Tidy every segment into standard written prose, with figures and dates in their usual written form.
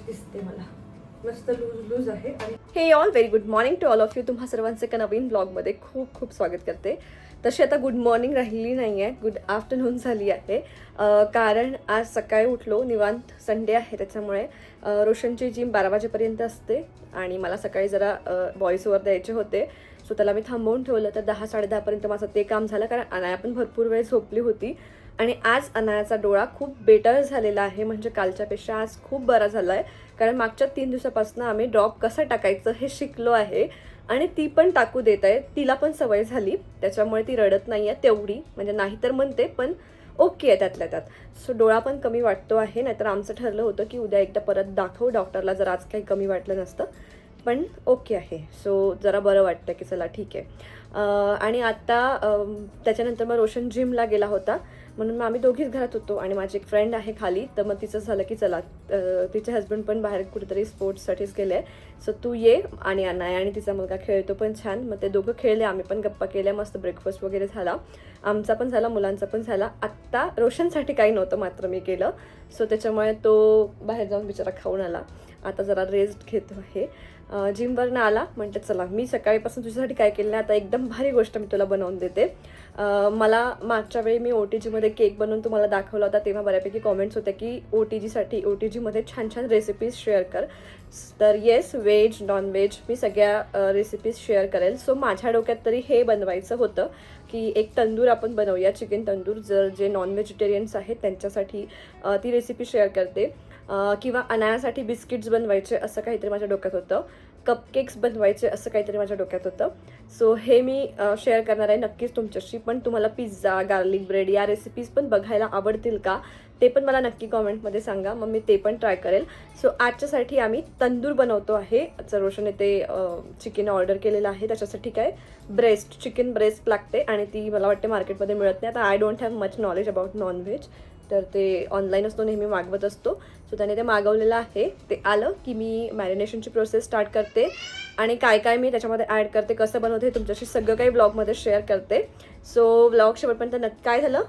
दिसते मला मस्त लूज लूज आहे. आणि हे all very good morning to all of you. तुम्हा सर्वांचं एका नवीन ब्लॉगमध्ये खूप खूप स्वागत करते. तशी आता गुड मॉर्निंग राहिली नाही आहे, गुड आफ्टरनून झाली आहे. कारण आज सकाळी उठलो, निवांत संडे आहे त्याच्यामुळे. रोशनची जिम 12 वाजेपर्यंत असते आणि मला सकाळी जरा व्हॉइस ओव्हर द्यायचे होते, सो त्याला मी थांबवून ठेवलं. तर 10-10:30पर्यंत माझं ते काम झालं, कारण अनाया पण भरपूर वेळ झोपली होती. आणि आज अनायाचा डोळा खूप बेटर झालेला आहे, म्हणजे कालच्यापेक्षा आज खूप बरा झाला आहे. कारण मागच्या 3 दिवसापासून आम्ही ड्रॉप कसं टाकायचं हे शिकलो आहे आणि ती पण टाकू देत आहे. तिला पण सवय झाली, त्याच्यामुळे ती रडत नाही आहे तेवढी, म्हणजे नाही तर म्हणते पण ओके आहे त्यातल्या त्यात. सो डोळा पण कमी वाटतो आहे. नाहीतर आमचं ठरलं होतं की उद्या एकदा परत दाखवू डॉक्टरला जर आज काही कमी वाटलं नसतं, पण ओके आहे. सो जरा बरं वाटतं की चला ठीक आहे. आणि आता त्याच्यानंतर मग रोशन जिमला गेला होता, म्हणून मग आम्ही दोघीच घरात होतो. आणि माझी एक फ्रेंड आहे खाली, तर मग तिचं झालं की चला, तिचे हस्बंड पण बाहेर कुठेतरी स्पोर्ट्ससाठीच गेले आहे, सो तू ये. आणि अनाया आणि तिचा मुलगा खेळतो पण छान, मग ते दोघं खेळले, आम्ही पण गप्पा केल्या, मस्त ब्रेकफास्ट वगैरे झाला, आमचा पण झाला, मुलांचा पण झाला. आत्ता रोशनसाठी काही नव्हतं मात्र मी केलं, सो त्याच्यामुळे तो बाहेर जाऊन बिचारा खाऊन आला. आता जरा रेस्ट घेतो आहे. जिमवरनं आला, म्हटलं चला मी सकाळीपासून तुझ्यासाठी काय केलं नाही, आता एकदम भारी गोष्ट मी तुला बनवून देते. मला मागच्या वेळी मी OTGमध्ये केक बनवून तुम्हाला दाखवला होता, तेव्हा बऱ्यापैकी कॉमेंट्स होत्या की OTGमध्ये छान छान रेसिपीज शेअर कर. तर येस, व्हेज नॉन व्हेज मी सगळ्या रेसिपीज शेअर करेल. सो माझ्या डोक्यात तरी हे बनवायचं होतं की एक तंदूर आपण बनवूया, चिकन तंदूर. जर जे नॉन व्हेजिटेरियन्स आहेत त्यांच्यासाठी ती रेसिपी शेअर करते. किंवा अनायासाठी बिस्किट्स बनवायचे असं काहीतरी माझ्या डोक्यात होतं, कपकेक्स बनवायचे असं काहीतरी माझ्या डोक्यात होतं. सो हे मी शेअर करणार आहे नक्कीच तुमच्याशी. पण तुम्हाला पिझ्झा, गार्लिक ब्रेड या रेसिपीज पण बघायला आवडतील का, ते पण मला नक्की कॉमेंटमध्ये सांगा, मग मी ते पण ट्राय करेल. सो आजच्यासाठी आम्ही तंदूर बनवतो आहे. रोशनने ते चिकन ऑर्डर केलेलं आहे, त्याच्यासाठी काय चिकन ब्रेस्ट लागते आणि ती मला वाटते मार्केटमध्ये मिळत नाही. आता I don't have much knowledge about non veg, तर ते ऑनलाईनच तो नेहमी मागवत असतो. सो त्याने ते मागवलेलं आहे. ते आलं की मी मॅरिनेशनची प्रोसेस स्टार्ट करते आणि काय काय मी त्याच्यामध्ये ॲड करते, कसं बनवते हे तुमच्याशी सगळं काही ब्लॉगमध्ये शेअर करते. सो ब्लॉग शेवटपर्यंत नक्की. काय झालं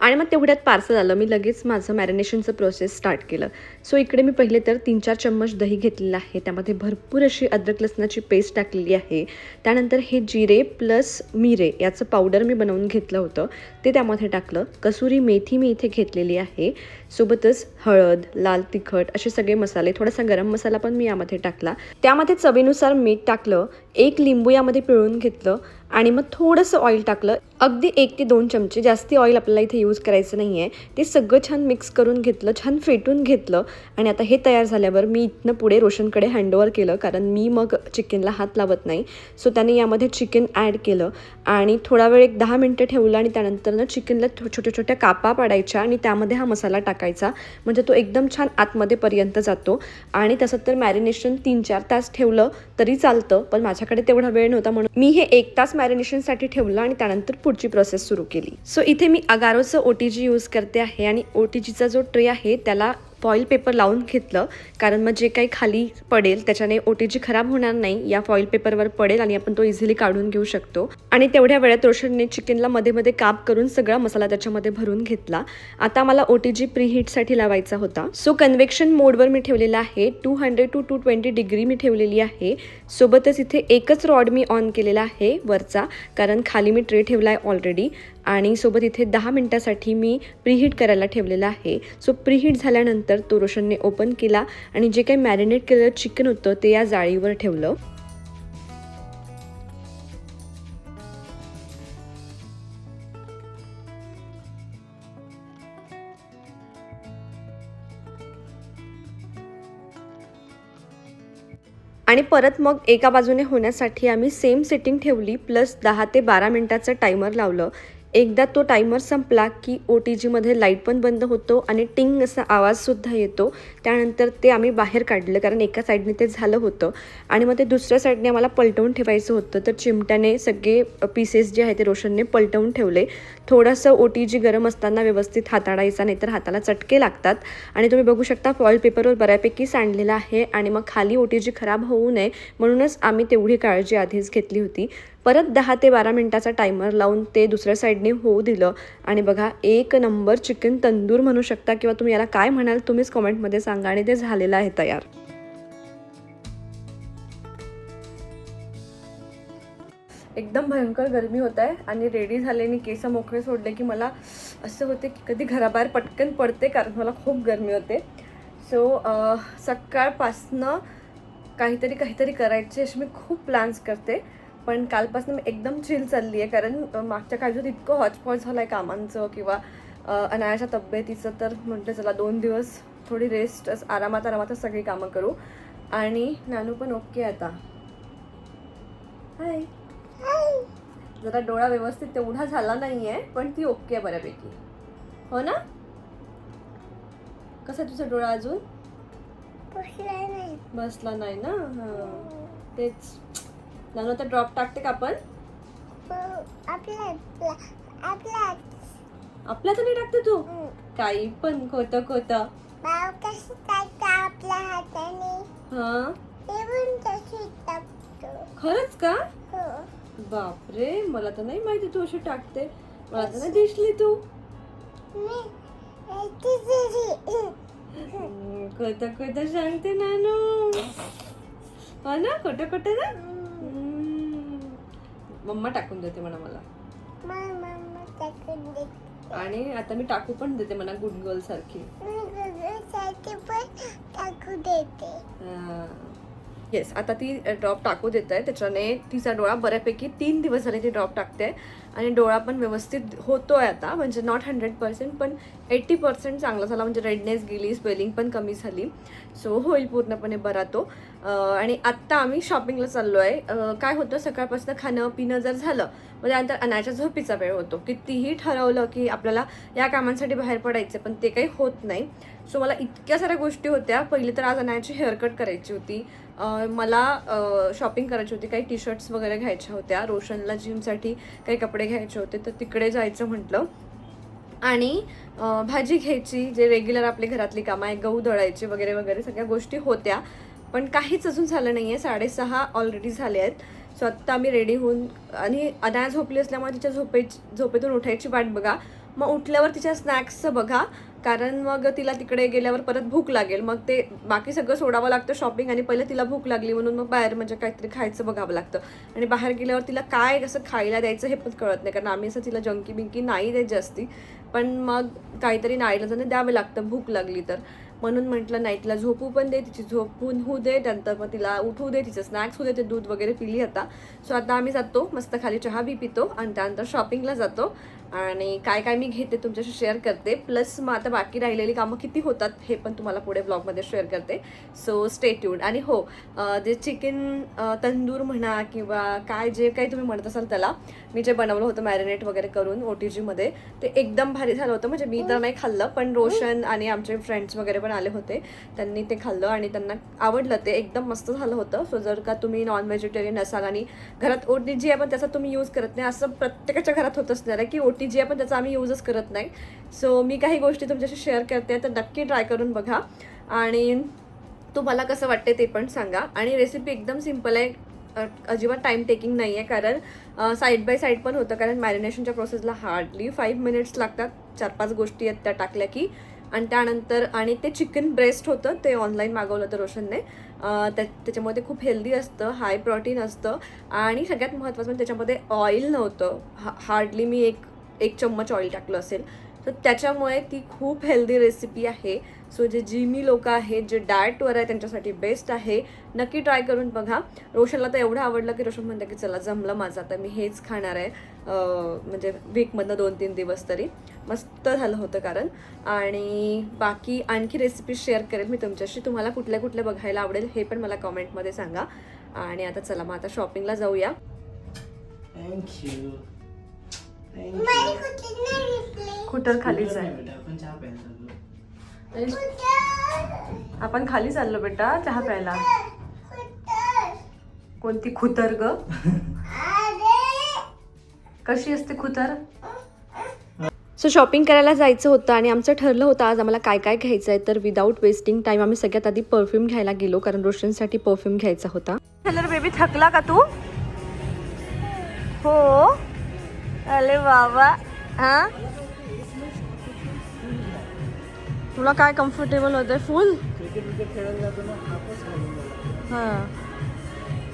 आणि मग तेवढ्यात पार्सल आलं, मी लगेच माझं मॅरिनेशनचं प्रोसेस स्टार्ट केलं. सो इकडे मी पहिले तर 3-4 चम्मच दही घेतलेलं आहे, त्यामध्ये भरपूर अशी अद्रक लसणाची पेस्ट टाकलेली आहे. त्यानंतर हे जिरे प्लस मिरे याचं पावडर मी बनवून घेतलं होतं, ते त्यामध्ये टाकलं. कसुरी मेथी मी इथे घेतलेली आहे, सोबतच हळद, लाल तिखट असे सगळे मसाले, थोडासा गरम मसाला पण मी यामध्ये टाकला. त्यामध्ये चवीनुसार मीठ टाकलं, 1 लिंबू यामध्ये पिळून घेतलं आणि मग थोडंसं ऑइल टाकलं, अगदी 1 ते 2 चमचे, जास्ती ऑइल आपल्याला इथे यूज करायचं नाही आहे. ते सगळं छान मिक्स करून घेतलं, छान फेटून घेतलं. आणि आता हे तयार झाल्यावर मी इथनं पुढे रोशनकडे हँडओव्हर केलं, कारण मी मग चिकनला हात लावत नाही. सो त्याने यामध्ये चिकन ॲड केलं आणि थोडा वेळ 10 मिनटं ठेवलं आणि त्यानंतर चिकनला छोट्या छोट्या कापा पाडायच्या आणि त्यामध्ये हा मसाला टाकायचा, म्हणजे तो एकदम छान आतमध्येपर्यंत जातो. आणि तसं तर मॅरिनेशन 3-4 तास ठेवलं तरी चालतं, पण माझ्याकडे तेवढा वेळ नव्हता, म्हणून मी हे 1 तास मॅरिनेशनसाठी ठेवलं आणि त्यानंतर पुढची प्रोसेस सुरू केली. सो इथे मी अगारोचं OTG यूज करते आहे आणि OTGचा जो ट्रे आहे त्याला फॉईल पेपर लावून घेतलं, कारण मग जे काही खाली पडेल त्याच्याने OTG खराब होणार नाही, या फॉईल पेपरवर पडेल आणि आपण तो इझिली काढून घेऊ शकतो. आणि तेवढ्या वेळात रोशनने चिकनला मध्ये मध्ये काप करून सगळा मसाला त्याच्यामध्ये भरून घेतला. आता मला OTG प्रीहीटसाठी लावायचा होता. सो कन्व्हेक्शन मोडवर मी ठेवलेला आहे, 200 to 220 डिग्री मी ठेवलेली आहे. सोबतच इथे एकच रॉड मी ऑन केलेला आहे वरचा, कारण खाली मी ट्रे ठेवला आहे ऑलरेडी. आणि सोबत इथे 10 मिनटासाठी मी प्रीहीट करायला ठेवलेलं आहे. सो प्रीहीट झाल्यानंतर तो रोशनने ओपन केला आणि जे काही मॅरिनेट केलेलं चिकन होतं ते या जाळीवर ठेवलं. आणि परत मग एका बाजूने होण्यासाठी आम्ही सेम सेटिंग ठेवली, प्लस 10 ते 12 मिनटाचं टायमर लावलं. एकदा तो टायमर संपला की OTGमध्ये लाईट पण बंद होतो आणि टिंग असा आवाजसुद्धा येतो. त्यानंतर ते आम्ही बाहेर काढलं, कारण एका साईडने ते झालं होतं आणि मग ते दुसऱ्या साईडने आम्हाला पलटवून ठेवायचं होतं. तर चिमट्याने सगळे पीसेस जे आहे ते रोशनने पलटवून ठेवले. थोडंसं OTG गरम असताना व्यवस्थित हाताळायचा, नाहीतर हाताला चटके लागतात. आणि तुम्ही बघू शकता फॉईल पेपरवर बऱ्यापैकी सांडलेला आहे आणि मग खाली OTG खराब होऊ नये म्हणूनच आम्ही तेवढी काळजी आधीच घेतली होती. परत 10 ते 12 मिनटाचा टायमर लावून ते दुसऱ्या साईडने होऊ दिलं आणि बघा एक नंबर चिकन तंदूर म्हणू शकता किंवा तुम्ही याला काय म्हणाल तुम्हीच कमेंटमध्ये सांगा आणि ते झालेलं आहे तयार. एकदम भयंकर गरमी होत आहे आणि रेडी झाले आणि केस मोकळे सोडले की मला असं होते की कधी घराबाहेर पटकन पडते कारण मला खूप गरमी होते. सो सकाळपासनं काहीतरी करायचे असे मी खूप प्लॅन्स करते, पण कालपासून मी एकदम चिल चालली आहे कारण मागच्या काळजीत इतकं हॉचपॉच झालं आहे कामांचं किंवा अनायाच्या तब्येतीचं, तर म्हटलं चला 2 दिवस थोडी रेस्ट आरामातच सगळी कामं करू. आणि नानू पण ओके आता. हाय. जरा डोळा व्यवस्थित तेवढा झाला नाही आहे पण ती ओके आहे बऱ्यापैकी, हो ना? कसा तुझा डोळा अजून बसला नाही ना? हां तेच. नानू आता ड्रॉप टाकते का आपण? आपल्या तर नाही टाकते तू काही पण खोटं खरंच का? बापरे, मला तर नाही माहिती तू अशी टाकते, मला तर नाही दिसली तू. खोटं सांगते नानू, हो ना? खोटं ना. मम्मा टाकून देते मला आणि आता मी टाकू पण देते म्हणा गुड गर्ल सारखी. येस, आता ती ड्रॉप टाकू देत आहे, त्याच्याने तिचा डोळा बऱ्यापैकी 3 दिवस झाले ती ड्रॉप टाकते आणि डोळा पण व्यवस्थित होतोय आता, म्हणजे नॉट 100% पण 80% चांगला झाला, म्हणजे रेडनेस गेली, स्वेलिंग पण कमी झाली. सो होईल पूर्णपणे बरा तो. आणि आत्ता आम्ही शॉपिंगला चाललो आहे. काय होतं सकाळपासून खाणं पिणं जर झालं मग त्यानंतर अनायाच्या झोपीचा वेळ होतो. कितीही ठरवलं की आपल्याला या कामांसाठी बाहेर पडायचं पण ते काही होत नाही. सो मला इतक्या साऱ्या गोष्टी होत्या. पहिली तर आज अनायाची हेअरकट करायची होती, मला शॉपिंग करायची होती, काही टी शर्ट्स वगैरे घ्यायच्या होत्या, रोशनला जिमसाठी काही कपडे घ्यायचे होते, तर तिकडे जायचं म्हटलं. आणि भाजी घ्यायची, जे रेग्युलर आपली घरातली कामं आहे, गहू दळायची वगैरे वगैरे सगळ्या गोष्टी होत्या, पण काहीच अजून झालं नाही आहे. 6:30 ऑलरेडी झाले आहेत. सो आत्ता आम्ही रेडी होऊन, आणि अनाया झोपली असल्यामुळे तिच्या झोपेतून उठायची वाट बघा, मग उठल्यावर तिच्या स्नॅक्सचं बघा, कारण मग तिला तिकडे गेल्यावर परत भूक लागेल, मग ते बाकी सगळं सोडावं लागतं शॉपिंग, आणि पहिले तिला भूक लागली म्हणून मग बाहेर म्हणजे काहीतरी खायचं बघावं लागतं. आणि बाहेर गेल्यावर तिला काय कसं खायला द्यायचं हे पण कळत नाही, कारण आम्ही असं तिला जंकी बिंकी नाही देत जास्ती, पण मग काहीतरी नाईलाजाने द्यावं लागतं भूक लागली तर. म्हणून म्हटलं नाही, तिला झोपू पण दे, तिची झोपून होऊ दे, त्यानंतर मग तिला उठवू दे, तिचं स्नॅक्स होऊ दे, ते दूध वगैरे पिली आता. सो आता आम्ही जातो मस्त खाली चहा बी पितो आणि त्यानंतर शॉपिंगला जातो आणि काय काय मी घेते तुमच्याशी शेअर करते. प्लस मग आता बाकी राहिलेली कामं किती होतात हे पण तुम्हाला पुढे ब्लॉगमध्ये शेअर करते. So stay tuned. आणि हो, जे चिकन तंदूर म्हणा किंवा काय जे काही तुम्ही म्हणत असाल त्याला, मी जे बनवलं होतं मॅरिनेट वगैरे करून OTGमध्ये, ते एकदम भारी झालं होतं. म्हणजे मी तर नाही खाल्लं, पण रोशन आणि आमचे फ्रेंड्स वगैरे पण आले होते, त्यांनी ते खाल्लं आणि त्यांना आवडलं, ते एकदम मस्त झालं होतं. सो जर का तुम्ही नॉन व्हेजिटेरियन असाल आणि घरात OTG आहे पण त्याचा तुम्ही यूज करत नाही, असं प्रत्येकाच्या घरात होत असणार आहे की OTG आहे पण त्याचा आम्ही यूजच करत नाही. सो मी काही गोष्टी तुमच्याशी शेअर करते, तर नक्की ट्राय करून बघा आणि तुम्हाला कसं वाटते ते पण सांगा. आणि रेसिपी एकदम सिम्पल आहे, अजिबात टाईम टेकिंग नाही आहे, कारण साईड बाय साईड पण होतं, कारण मॅरिनेशनच्या प्रोसेसला हार्डली 5 मिनिट्स लागतात. 4-5 गोष्टी आहेत त्या टाकल्या की. आणि त्यानंतर आणि ते चिकन ब्रेस्ट होतं, ते ऑनलाईन मागवलं होतं रोशनने. त्याच्यामध्ये खूप हेल्दी असतं, हाय प्रोटीन असतं आणि सगळ्यात महत्त्वाचं म्हणजे त्याच्यामध्ये ऑइल नव्हतं. हार्डली मी एक चम्मच ऑइल टाकलं असेल, तर त्याच्यामुळे ती खूप हेल्दी रेसिपी आहे. सो जे जिमी लोक आहेत, जे डाएटवर आहे, त्यांच्यासाठी बेस्ट आहे. नक्की ट्राय करून बघा. रोशनला तर एवढं आवडलं की रोशन म्हणतं की चला जमलं माझं, आता मी हेच खाणार आहे, म्हणजे वीकमधनं 2-3 दिवस तरी. मस्त झालं होतं कारण. आणि बाकी आणखी रेसिपी शेअर करेल मी तुमच्याशी. तुम्हाला कुठल्या कुठल्या बघायला आवडेल हे पण मला कमेंटमध्ये सांगा. आणि आता चला मग आता शॉपिंगला जाऊया. थँक्यू. कुठं खाली जाय, आपण खाली चाललो बेटा चहा प्यायला. कोणती खुतर ग? कशी असते खुतर? सो शॉपिंग करायला जायचं होतं आणि आमचं ठरलं होतं आज आम्हाला काय काय घ्यायचं आहे. तर विदाऊट वेस्टिंग टाईम आम्ही सगळ्यात आधी परफ्यूम घ्यायला गेलो, कारण रोशनसाठी परफ्यूम घ्यायचा होता. हॅलो बेबी, थकला का तू? हो अरे बाबा हा तुला काय कम्फर्टेबल होते फुल क्रिकेट खेळायला जातो ना हापच घालून गेला हा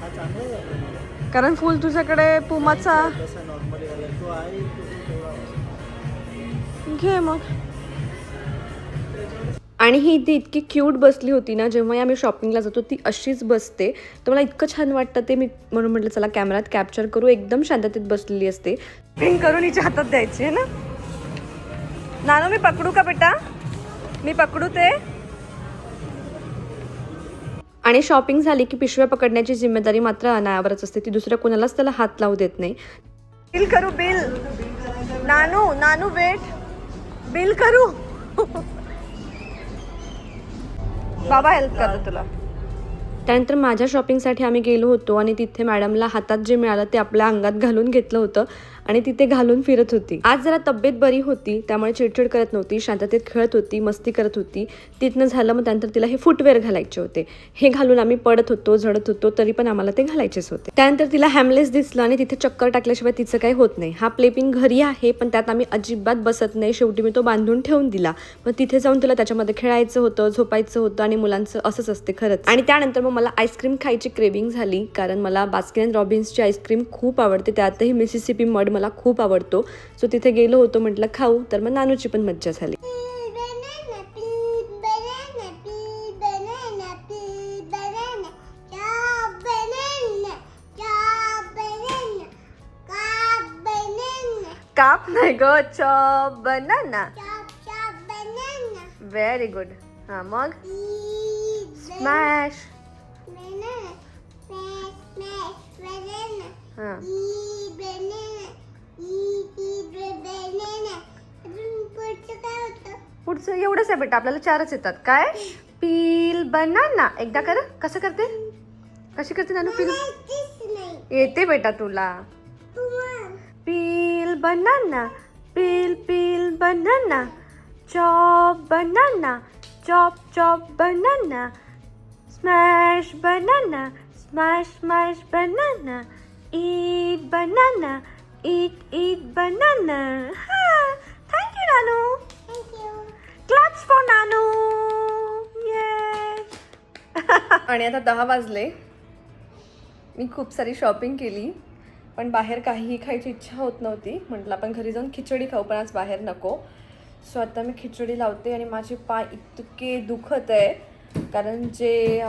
हा चांगला जातो मला कारण फुल तुझ्याकडे पुमाचा तसा नॉर्मली घालायला तो आहे तो तेवढा घे मग आणि ही इथे इतकी क्यूट बसली होती ना जेव्हा आम्ही शॉपिंगला जातो ती अशीच बसते तर मला इतकं छान वाटतं ते मी म्हणून म्हटलं चला कॅमेऱ्यात कॅप्चर करू एकदम शांततेत बसलेली असते पिंक करून हिच्या हातात द्यायची आहे ना नानू मी पकडू का बेटा मी पकडू ते आणि शॉपिंग झाली की पिशव्या पकडण्याची जिम्मेदारी मात्र अनायावरच असते ती दुसऱ्या कोणालाच त्याला हात लावू देत नाही बिल करू बिल नानू नानू वेट बिल करू बाबा हेल्प करतो तुला त्यानंतर माझ्या शॉपिंगसाठी आम्ही गेलो होतो आणि तिथे मॅडमला हातात जे मिळालं ते आपल्या अंगात घालून घेतलं होतं आणि तिथे घालून फिरत होती आज जरा तब्येत बरी होती त्यामुळे चिडचिड करत नव्हती शांततेत खेळत होती मस्ती करत होती तिथनं झालं मग त्यानंतर तिला हे फुटवेअर घालायचे होते हे घालून आम्ही पडत होतो झडत होतो तरी पण आम्हाला ते घालायचेच होते त्यानंतर तिला हॅमलेस दिसलं आणि तिथे चक्कर टाकल्याशिवाय तिचं काही होत नाही हा प्लेपिंग घरी आहे पण त्यात आम्ही अजिबात बसत नाही शेवटी मी तो बांधून ठेवून दिला मग तिथे जाऊन तुला त्याच्यामध्ये खेळायचं होतं झोपायचं होतं आणि मुलांचं असंच असते खरंच आणि त्यानंतर मग मला आईस्क्रीम खायची क्रेविंग झाली कारण मला बास्किन अँड रॉबिन्सची आईस्क्रीम खूप आवडते त्यातही मिसिसिपी मड मला खूप आवडतो सो तिथे गेलो होतो म्हटलं खाऊ तर मग नानूची पण मज्जा झाली काप नाही ग चॉप बनाना व्हेरी गुड हा मग स्मॅश हा पुढचं एवढंच आहे बेटा आपल्याला 4च येतात काय पील बनाना एकदा कर कसं करते कशी करते नानू पील येते बेटा तुला peel banana peel peel banana chop banana chop chop banana smash banana smash smash banana eat banana eat banana ha thank you nanu thank you claps for nanu yes आणि आता 10 वाजले मी खूप सारी शॉपिंग केली पण बाहेर काहीही खायची इच्छा होत नव्हती म्हटलं आपण घरी जाऊन खिचडी खाऊ पण आज बाहेर नको सो आता मी खिचडी लावते आणि माझे पाय इतके दुखत आहे कारण जे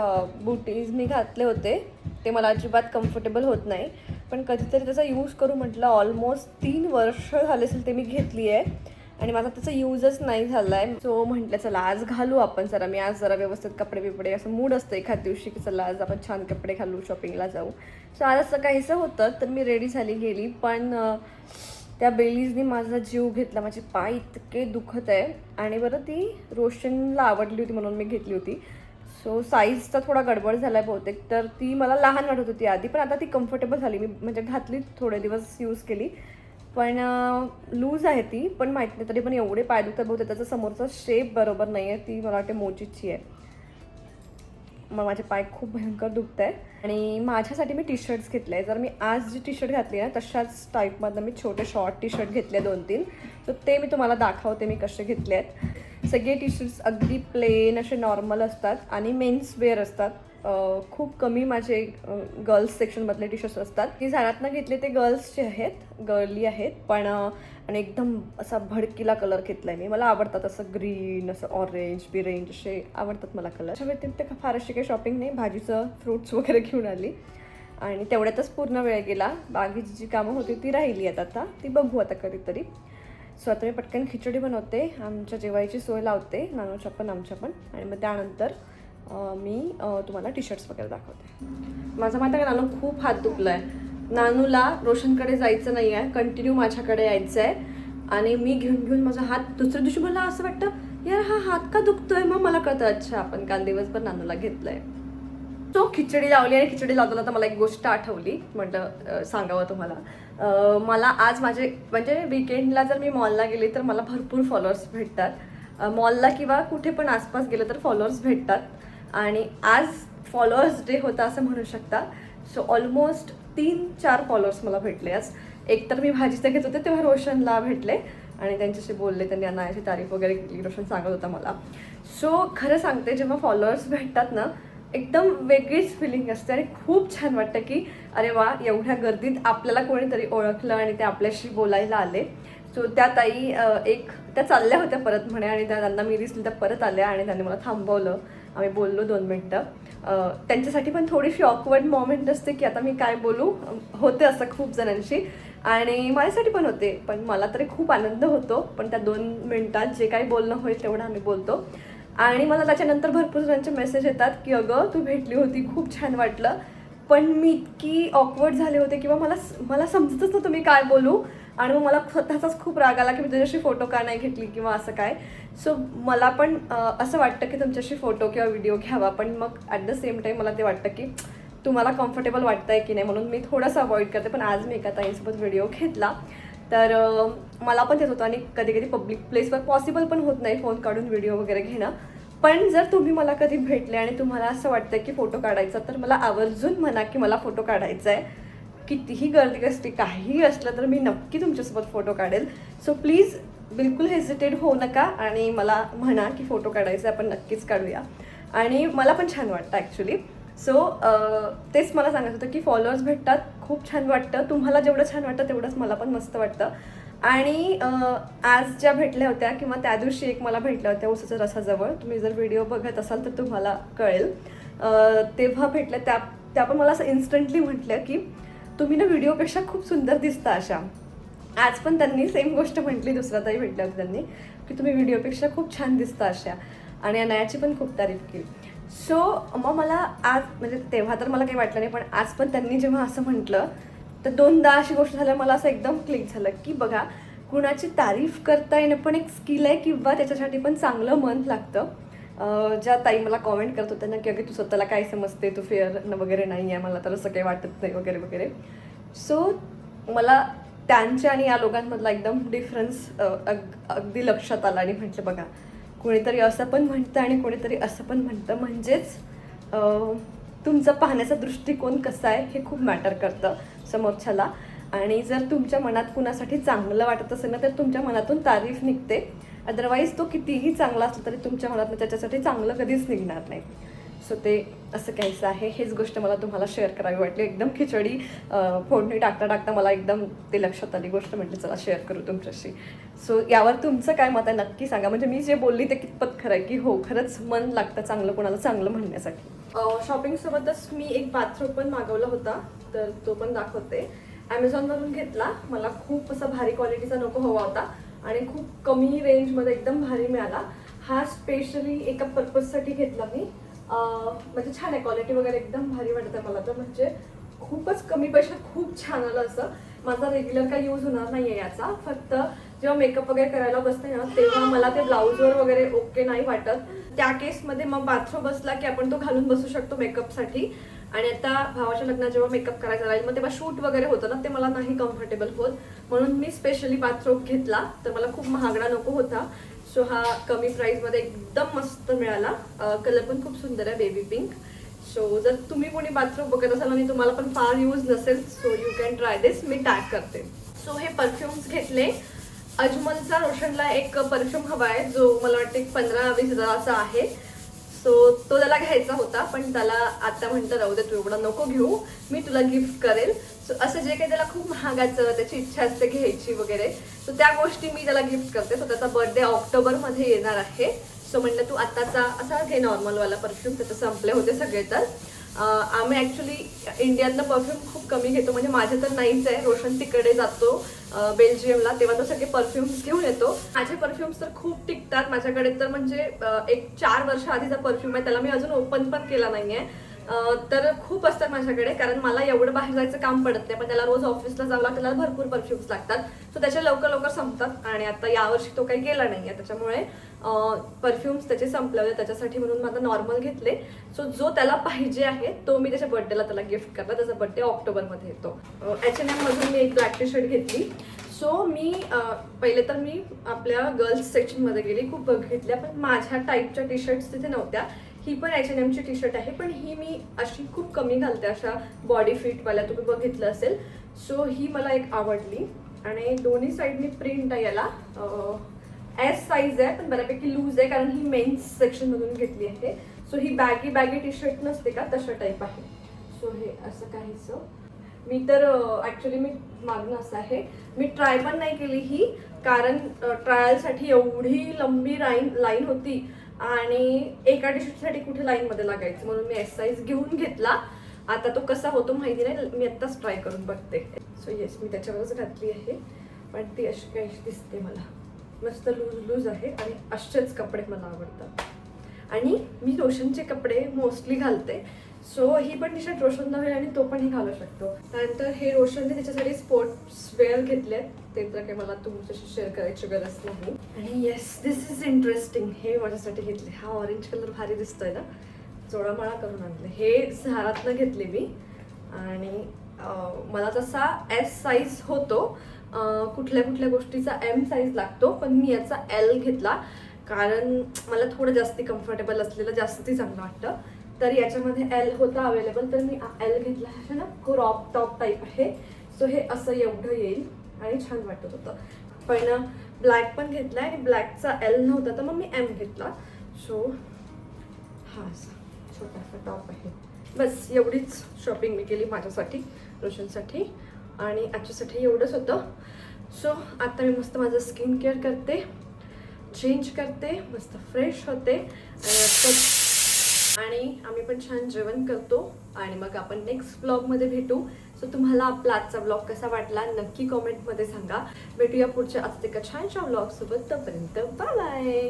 बुटीज मी घातले होते ते मला अजिबात कम्फर्टेबल होत नाही पण कधीतरी त्याचा यूज करू म्हटलं ऑलमोस्ट 3 वर्ष झाले असेल ते मी घेतली आहे आणि माझा त्याचा यूजच नाही झाला आहे सो म्हटलं चला आज घालू आपण जरा मी आज जरा व्यवस्थित कपडे बिपडे असं मूड असतं एखाद दिवशी की चला आज आपण छान कपडे घालू शॉपिंगला जाऊ सो आज असं काहीसं होतं तर मी रेडी झाली गेली पण त्या बेलीजनी माझा जीव घेतला माझे पाय इतके दुखत आहे आणि बरं ती रोशनला आवडली होती म्हणून मी घेतली होती सो साईजचा थोडा गडबड झाला आहे बहुतेक तर ती मला लहान वाटत होती आधी पण आता ती कम्फर्टेबल झाली मी म्हणजे घातली थोडे दिवस यूज केली पण लूज आहे ती पण माहीत नाही तरी पण एवढे पाय दुखतात बहुतेक त्याचा समोरचा शेप बरोबर नाही आहे ती मला वाटते मोचीची आहे मग माझे पाय खूप भयंकर दुखत आहे आणि माझ्यासाठी मी टी शर्ट्स घेतले आहे जर मी आज जी टी शर्ट घातली आहे तशाच टाईपमधनं मी छोटे शॉर्ट टी शर्ट घेतले 2-3 सो ते मी तुम्हाला दाखवते मी कसे घेतले आहेत सगळे टी शर्ट्स अगदी प्लेन असे नॉर्मल असतात आणि मेन्स वेअर असतात खूप कमी माझे गर्ल्स सेक्शनमधले टी शर्ट्स असतात ती झाडातनं घेतले ते गर्ल्सचे आहेत गर्ली आहेत पण आणि एकदम असा भडकीला कलर घेतला आहे मी मला आवडतात असं ग्रीन असं ऑरेंज बिरेंज असे आवडतात मला कलर अशा व्यतिरिक्त फार अशी काही शॉपिंग नाही भाजीचं फ्रूट्स वगैरे घेऊन आली आणि तेवढ्यातच पूर्ण वेळ गेला बाकीची जी कामं होती ती राहिली आहेत आता ती बघू आता कधीतरी सो आता मी पटकन खिचडी बनवते आमच्या जेवायची सोय लावते नानूच्या पण आमच्या पण आणि मग त्यानंतर मी तुम्हाला टी शर्ट्स वगैरे दाखवते माझा माहिती आहे का नानू खूप हात दुखला आहे नानूला रोशनकडे जायचं नाही आहे कंटिन्यू माझ्याकडे यायचं आहे आणि मी घेऊन माझा हात दुसऱ्या दिवशी मला असं वाटतं यार हा हात का दुखतोय मग मला कळतं अच्छा आपण काल दिवसभर नानूला घेतलंय सो खिचडी लावली आणि खिचडी लावताना तर मला एक गोष्ट आठवली म्हटलं सांगावं तुम्हाला मला आज माझे म्हणजे विकेंडला जर मी मॉलला गेले तर मला भरपूर फॉलोअर्स भेटतात मॉलला किंवा कुठे पण आसपास गेलं तर फॉलोअर्स भेटतात आणि आज फॉलोअर्स डे होता असं म्हणू शकता सो ऑलमोस्ट 3-4 फॉलोअर्स मला भेटले आज एकतर मी भाजीचं घेत होते तेव्हा रोशनला भेटले आणि त्यांच्याशी बोलले, त्यांनी अनायाची तारीफ वगैरे केली, रोशन सांगत होता मला. सो खरं सांगते, जेव्हा फॉलोअर्स भेटतात ना एकदम वेगळीच फिलिंग असते आणि खूप छान वाटतं की अरे वा, एवढ्या गर्दीत आपल्याला कोणीतरी ओळखलं आणि ते आपल्याशी बोलायला आले. सो त्या ताई त्या चालल्या होत्या परत म्हणे आणि त्यांना मी दिसली त्या परत आल्या आणि त्यांनी मला थांबवलं. आम्ही बोललो 2 मिनटं. त्यांच्यासाठी पण थोडीशी ऑकवर्ड मोमेंट असते की आता मी काय बोलू, होते असं खूप जणांशी आणि माझ्यासाठी पण होते, पण मला तरी खूप आनंद होतो. पण त्या 2 मिनटात जे काही बोलणं होईल तेवढं आम्ही बोलतो. आणि मला त्याच्यानंतर भरपूर जणांचे मेसेज येतात की अगं तू भेटली होती, खूप छान वाटलं, पण मी इतकी ऑकवर्ड झाले होते किंवा मला समजतच नव्हतं मी काय बोलू आणि मग मला स्वतःचाच खूप राग आला की मी तुझ्याशी फोटो का नाही घेतली किंवा असं काय. सो मला पण असं वाटतं की तुमच्याशी फोटो किंवा व्हिडिओ घ्यावा, पण मग ॲट द सेम टाईम मला ते वाटतं की तुम्हाला कम्फर्टेबल वाटतं आहे की नाही, म्हणून मी थोडंसं अवॉइड करते. पण आज मी एका ताईंसोबत व्हिडिओ घेतला तर मला पण तेच होतं आणि कधी कधी पब्लिक प्लेसवर पॉसिबल पण होत नाही फोन काढून व्हिडिओ वगैरे घेणं. पण जर तुम्ही मला कधी भेटले आणि तुम्हाला असं वाटतं की फोटो काढायचा, तर मला आवर्जून म्हणा की मला फोटो काढायचा आहे. कितीही गर्दी असते, काहीही असलं तर मी नक्की तुमच्यासोबत फोटो काढेल. सो प्लीज बिलकुल हेजिटेट होऊ नका आणि मला म्हणा की फोटो काढायचा, आपण नक्कीच काढूया. आणि मला पण छान वाटतं ॲक्च्युली. सो तेच मला सांगायचं होतं की फॉलोअर्स भेटतात, खूप छान वाटतं. तुम्हाला जेवढं छान वाटतं तेवढंच मला पण मस्त वाटतं. आणि आज ज्या भेटल्या होत्या किंवा त्या दिवशी एक मला भेटल्या होत्या उसाच्या रसाजवळ, तुम्ही जर व्हिडिओ बघत असाल तर तुम्हाला कळेल. तेव्हा भेटल्या त्या पण मला असं इन्स्टंटली म्हटलं की तुम्ही ना व्हिडिओपेक्षा खूप सुंदर दिसता अशा. आज पण त्यांनी सेम गोष्ट म्हटली, दुसऱ्या ताई भेटल्या होत्या त्यांनी की तुम्ही व्हिडिओपेक्षा खूप छान दिसता अशा, आणि अनायाची पण खूप तारीफ केली. सो मग मला आज म्हणजे तेव्हा तर मला काही वाटलं नाही, पण आज पण त्यांनी जेव्हा असं म्हटलं तर 2दा अशी गोष्ट झालं, मला असं एकदम क्लिक झालं की बघा, कुणाची तारीफ करता येणं पण एक स्किल आहे किंवा त्याच्यासाठी पण चांगलं मन लागतं. ज्या ताई मला कॉमेंट करत होत्या ना की अगं तू स्वतःला काय समजते, तू फेअर वगैरे नाही आहे, मला तर असं काही वाटत नाही वगैरे वगैरे. सो मला त्यांच्या आणि या लोकांमधला एकदम डिफरन्स अगदी लक्षात आला आणि म्हटलं बघा, कोणीतरी असं पण म्हणतं आणि कोणीतरी असं पण म्हणतं, म्हणजेच तुमचा पाहण्याचा दृष्टिकोन कसा आहे हे खूप मॅटर करतं समोरच्याला. आणि जर तुमच्या मनात कुणासाठी चांगलं वाटत असेल ना तर तुमच्या मनातून तारीफ निघते. अदरवाईज तो कितीही चांगला असला तरी तुमच्या मनातून त्याच्यासाठी चांगलं कधीच निघणार नाही. सो ते असं काहीचं आहे. हेच गोष्ट मला तुम्हाला शेअर करावी वाटली. एकदम खिचडी फोडणी टाकता टाकता मला एकदम ते लक्षात आली गोष्ट, म्हटली चला शेअर करू तुमच्याशी. सो यावर तुमचं काय मत आहे नक्की सांगा. म्हणजे मी जे बोलली ते कितपत खरं आहे की हो खरंच मन लागतं चांगलं कोणाला चांगलं म्हणण्यासाठी. शॉपिंगसोबतच मी एक बाथरूम पण मागवला होता, तर तो पण दाखवते. ॲमेझॉनवरून घेतला. मला खूप असा भारी क्वालिटीचा नको हवा होता आणि खूप कमी रेंजमध्ये एकदम भारी मिळाला. हा स्पेशली एका पर्पजसाठी घेतला मी. म्हणजे छान आहे, क्वालिटी वगैरे एकदम भारी वाटत आहे मला तर. म्हणजे खूपच कमी पैशात खूप छान आलं. असं माझा रेग्युलर काही यूज होणार नाही आहे याचा. फक्त जेव्हा मेकअप वगैरे करायला बसते ना तेव्हा मला ते ब्लाऊजवर वगैरे ओके नाही वाटत. त्या केसमध्ये मग बाथरूम बसला की आपण तो घालून बसू शकतो मेकअपसाठी. आणि आता भावाच्या लग्नात जेव्हा मेकअप करायचा राहील मग तेव्हा शूट वगैरे होतं ना, ते मला नाही कम्फर्टेबल होत, म्हणून मी स्पेशली बाथरूम घेतला. तर मला खूप महागडा नको होता. सो हा कमी प्राईसमध्ये एकदम मस्त मिळाला. कलर पण खूप सुंदर आहे, बेबी पिंक. सो जर तुम्ही कोणी बाथरूम बघत असाल आणि तुम्हाला पण फार यूज नसेल so you can try this. Me tag करते. सो हे परफ्युम्स घेतले. अजमलचा रोशनला एक परफ्यूम हवा आहे जो मला वाटते 15-20 हजाराचा आहे. सो तो त्याला घ्यायचा होता, पण त्याला आता म्हणतं राहू दे, तू एवढा नको घेऊ, मी तुला गिफ्ट करेल. सो असं जे काही त्याला खूप महागाचं त्याची इच्छा असते घ्यायची वगैरे, सो त्या गोष्टी मी त्याला गिफ्ट करते. सो त्याचा बर्थडे ऑक्टोबरमध्ये येणार आहे. सो म्हटलं तू आत्ताचा असा घे नॉर्मलवाला परफ्यूम, त्याचं संपले होते सगळे. तर आम्ही ॲक्च्युली इंडियातनं परफ्यूम खूप कमी घेतो, म्हणजे माझे तर नाहीच आहे. रोशन तिकडे जातो बेल्जियमला, तेव्हा तो सगळे परफ्युम्स घेऊन येतो. माझे परफ्युम्स तर खूप टिकतात माझ्याकडे. तर म्हणजे एक 4 वर्ष आधीचा परफ्यूम आहे, त्याला मी अजून ओपन पण केला नाही आहे. तर खूप असतात माझ्याकडे, कारण मला एवढं बाहेर जायचं काम पडत नाही, पण त्याला रोज ऑफिसला जावं लागतं, त्याला भरपूर परफ्युम्स लागतात. सो त्याचे लवकर लवकर संपतात. आणि आता यावर्षी तो काही गेला नाही आहे, त्याच्यामुळे परफ्युम्स त्याचे संपले होते, त्याच्यासाठी म्हणून माझा नॉर्मल घेतले. सो जो त्याला पाहिजे आहे तो मी त्याच्या बर्थडेला त्याला गिफ्ट करला. त्याचा बर्थडे ऑक्टोबरमध्ये येतो. H&M मधून मी एक ब्लॅक टी शर्ट घेतली. सो मी पहिले तर मी आपल्या गर्ल्स सेक्शनमध्ये गेली, खूप बघितल्या, पण माझ्या टाईपच्या टी शर्ट्स तिथे नव्हत्या. ही पण H&Mची टी शर्ट आहे, पण ही मी अशी खूप कमी घालते, अशा बॉडी फिटवाल्या, तुम्ही बघितलं असेल. सो ही मला एक आवडली आणि दोन्ही साईडनी प्रिंट आहे याला. एस साईज आहे पण बऱ्यापैकी लूज आहे, कारण ही मेन्स सेक्शनमधून घेतली आहे. सो ही बॅगी टी शर्ट नसते का, तशा टाईप आहे. सो हे असं काहीचं. मी तर ॲक्च्युली मी मागणं असं आहे, मी ट्राय पण नाही केली ही, कारण ट्रायलसाठी एवढी लंबी लाईन होती आणि एका टी शर्टसाठी कुठे लाईनमध्ये लागायचं, म्हणून मी एस साईज घेऊन घेतला. आता तो कसा होतो माहिती नाही, मी आत्ताच ट्राय करून बघते. सो येस, मी त्याच्यावरच घातली आहे, पण ती अशी काही दिसते मला. मस्त लूज आहे आणि असेच कपडे मला आवडतात. आणि मी रोशनचे कपडे मोस्टली घालते. सो ही पण टी शर्ट रोशनला होईल आणि तो पण ही घालू शकतो. त्यानंतर हे रोशनने त्याच्यासाठी स्पोर्ट्स वेअर घेतले, ते तर काही मला तुमच्याशी शेअर करायची गरज नाही. आणि येस, दिस इज इंटरेस्टिंग. हे माझ्यासाठी घेतले. हा ऑरेंज कलर भारी दिसतोय ना, जोडामाळा करून आणले. हे झारातनं घेतले मी आणि मला तसा एस साईज होतो, कुठल्या गोष्टीचा एम साईज लागतो, पण मी याचा एल घेतला कारण मला थोडं जास्ती कम्फर्टेबल असलेलं जास्ती चांगलं वाटतं. तर याच्यामध्ये एल होता अवेलेबल, तर मी एल घेतला आहे ना. क्रॉप टॉप टाईप आहे. सो हे असं एवढं येईल आणि छान वाटत होतं. पण ब्लॅक पण घेतला आणि ब्लॅकचा एल नव्हता, तर मग मी एम घेतला. सो हा असा छोटासा टॉप आहे. बस एवढीच शॉपिंग मी केली माझ्यासाठी, रोशनसाठी आणि आजच्यासाठी एवढंच होतं. सो आता मी मस्त माझं स्किन केअर करते, चेंज करते, मस्त फ्रेश होते आणि आम्ही पण छान जेवण करतो आणि मग आपण नेक्स्ट ब्लॉगमध्ये भेटू. सो तुम्हाला आपला आजचा ब्लॉग कसा वाटला नक्की कॉमेंटमध्ये सांगा. भेटूया पुढच्या आज एका छानशा ब्लॉगसोबत. तोपर्यंत बाय बाय.